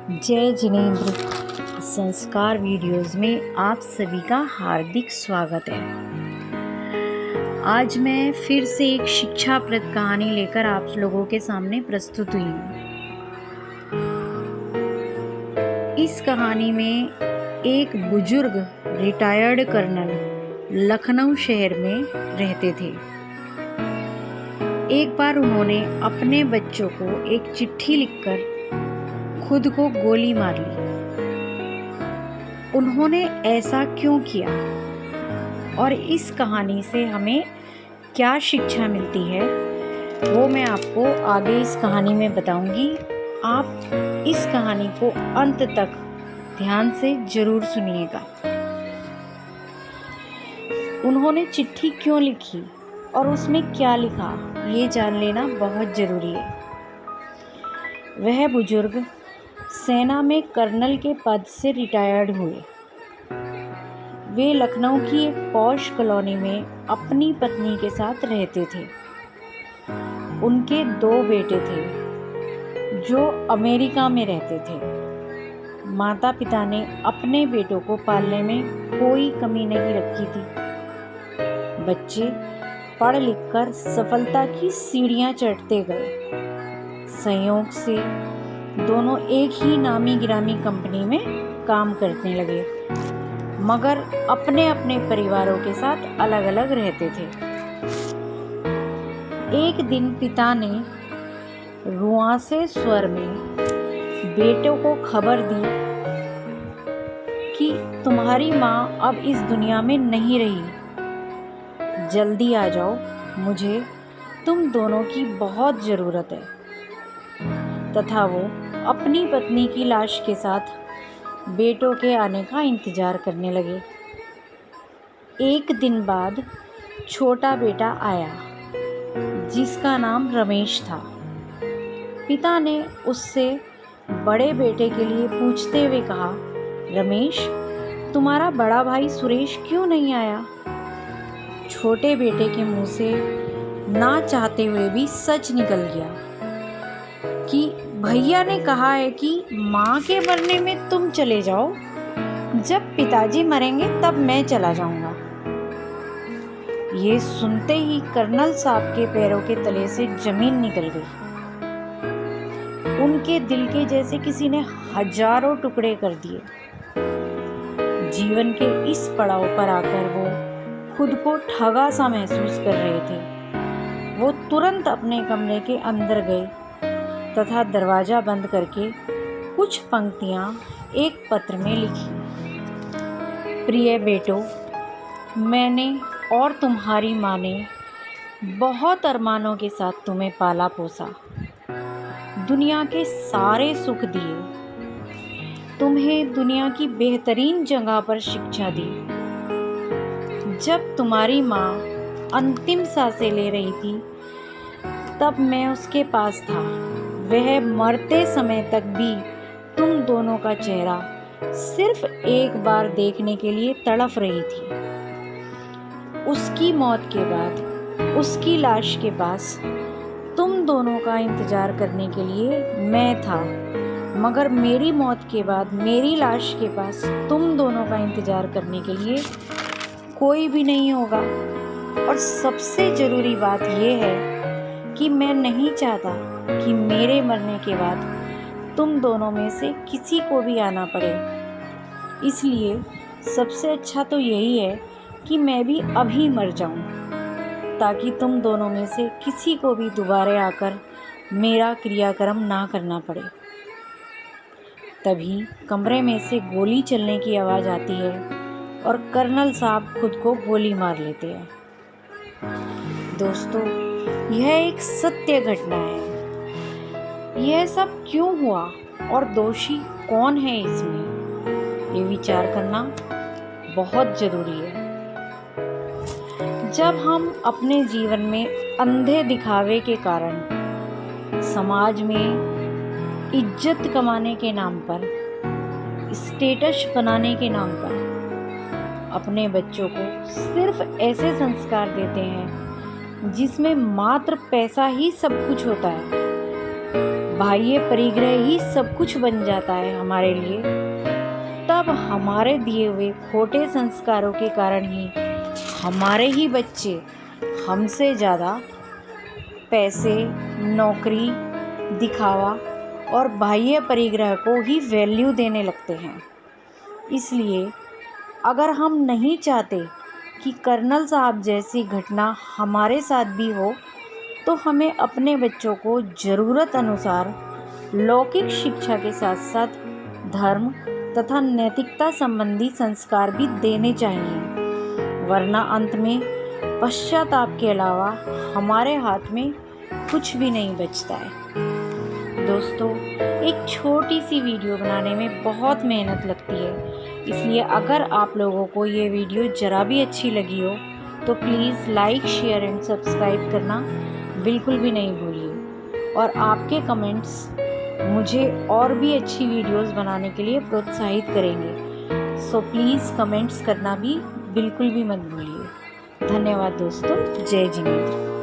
जय जिनेंद्र संस्कार वीडियोस में आप सभी का हार्दिक स्वागत है। आज मैं फिर से एक शिक्षाप्रद कहानी लेकर आप लोगों के सामने प्रस्तुत हुई हूँ। इस कहानी में एक बुजुर्ग रिटायर्ड कर्नल लखनऊ शहर में रहते थे। एक बार उन्होंने अपने बच्चों को एक चिट्ठी लिखकर खुद को गोली मार ली। उन्होंने ऐसा क्यों किया और इस कहानी से हमें क्या शिक्षा मिलती है वो मैं आपको आगे इस कहानी में बताऊंगी। आप इस कहानी को अंत तक ध्यान से जरूर सुनिएगा। उन्होंने चिट्ठी क्यों लिखी और उसमें क्या लिखा ये जान लेना बहुत ज़रूरी है। वह बुजुर्ग सेना में कर्नल के पद से रिटायर्ड हुए। वे लखनऊ की एक पॉश कॉलोनी में अपनी पत्नी के साथ रहते थे। उनके 2 बेटे थे जो अमेरिका में रहते थे। माता पिता ने अपने बेटों को पालने में कोई कमी नहीं रखी थी। बच्चे पढ़ लिख कर सफलता की सीढ़ियां चढ़ते गए। संयोग से दोनों एक ही नामी गिरामी कंपनी में काम करने लगे, मगर अपने अपने परिवारों के साथ अलग अलग रहते थे। एक दिन पिता ने रुआंसे स्वर में बेटों को खबर दी कि तुम्हारी माँ अब इस दुनिया में नहीं रही। जल्दी आ जाओ, मुझे तुम दोनों की बहुत ज़रूरत है। तथा वो अपनी पत्नी की लाश के साथ बेटों के आने का इंतज़ार करने लगे। एक दिन बाद छोटा बेटा आया जिसका नाम रमेश था। पिता ने उससे बड़े बेटे के लिए पूछते हुए कहा, रमेश, तुम्हारा बड़ा भाई सुरेश क्यों नहीं आया? छोटे बेटे के मुंह से ना चाहते हुए भी सच निकल गया कि भैया ने कहा है कि माँ के मरने में तुम चले जाओ, जब पिताजी मरेंगे तब मैं चला जाऊंगा। ये सुनते ही कर्नल साहब के पैरों के तले से जमीन निकल गई। उनके दिल के जैसे किसी ने हजारों टुकड़े कर दिए। जीवन के इस पड़ाव पर आकर वो खुद को ठगा सा महसूस कर रहे थे। वो तुरंत अपने कमरे के अंदर गए तथा दरवाज़ा बंद करके कुछ पंक्तियाँ एक पत्र में लिखी। प्रिय बेटो, मैंने और तुम्हारी माँ ने बहुत अरमानों के साथ तुम्हें पाला पोसा, दुनिया के सारे सुख दिए, तुम्हें दुनिया की बेहतरीन जगह पर शिक्षा दी। जब तुम्हारी माँ अंतिम सांसें ले रही थी तब मैं उसके पास था। वह मरते समय तक भी तुम दोनों का चेहरा सिर्फ एक बार देखने के लिए तड़प रही थी। उसकी मौत के बाद उसकी लाश के पास तुम दोनों का इंतजार करने के लिए मैं था, मगर मेरी मौत के बाद मेरी लाश के पास तुम दोनों का इंतजार करने के लिए कोई भी नहीं होगा। और सबसे ज़रूरी बात यह है कि मैं नहीं चाहता कि मेरे मरने के बाद तुम दोनों में से किसी को भी आना पड़े। इसलिए सबसे अच्छा तो यही है कि मैं भी अभी मर जाऊं, ताकि तुम दोनों में से किसी को भी दोबारा आकर मेरा क्रियाक्रम ना करना पड़े। तभी कमरे में से गोली चलने की आवाज़ आती है और कर्नल साहब खुद को गोली मार लेते हैं। दोस्तों, यह एक सत्य घटना है। यह सब क्यों हुआ और दोषी कौन है इसमें, ये विचार करना बहुत ज़रूरी है। जब हम अपने जीवन में अंधे दिखावे के कारण समाज में इज्जत कमाने के नाम पर, स्टेटस बनाने के नाम पर अपने बच्चों को सिर्फ ऐसे संस्कार देते हैं जिसमें मात्र पैसा ही सब कुछ होता है, बाह्य परिग्रह ही सब कुछ बन जाता है हमारे लिए, तब हमारे दिए हुए खोटे संस्कारों के कारण ही हमारे ही बच्चे हमसे ज़्यादा पैसे, नौकरी, दिखावा और बाह्य परिग्रह को ही वैल्यू देने लगते हैं। इसलिए अगर हम नहीं चाहते कि कर्नल साहब जैसी घटना हमारे साथ भी हो, तो हमें अपने बच्चों को ज़रूरत अनुसार लौकिक शिक्षा के साथ साथ धर्म तथा नैतिकता संबंधी संस्कार भी देने चाहिए, वरना अंत में पश्चाताप के अलावा हमारे हाथ में कुछ भी नहीं बचता है। दोस्तों, एक छोटी सी वीडियो बनाने में बहुत मेहनत लगती है, इसलिए अगर आप लोगों को ये वीडियो ज़रा भी अच्छी लगी हो तो please like, share and subscribe करना बिल्कुल भी नहीं भूलिए। और आपके कमेंट्स मुझे और भी अच्छी वीडियोस बनाने के लिए प्रोत्साहित करेंगे, सो प्लीज़ कमेंट्स करना भी बिल्कुल भी मत भूलिए। धन्यवाद दोस्तों। जय जिनेंद्र।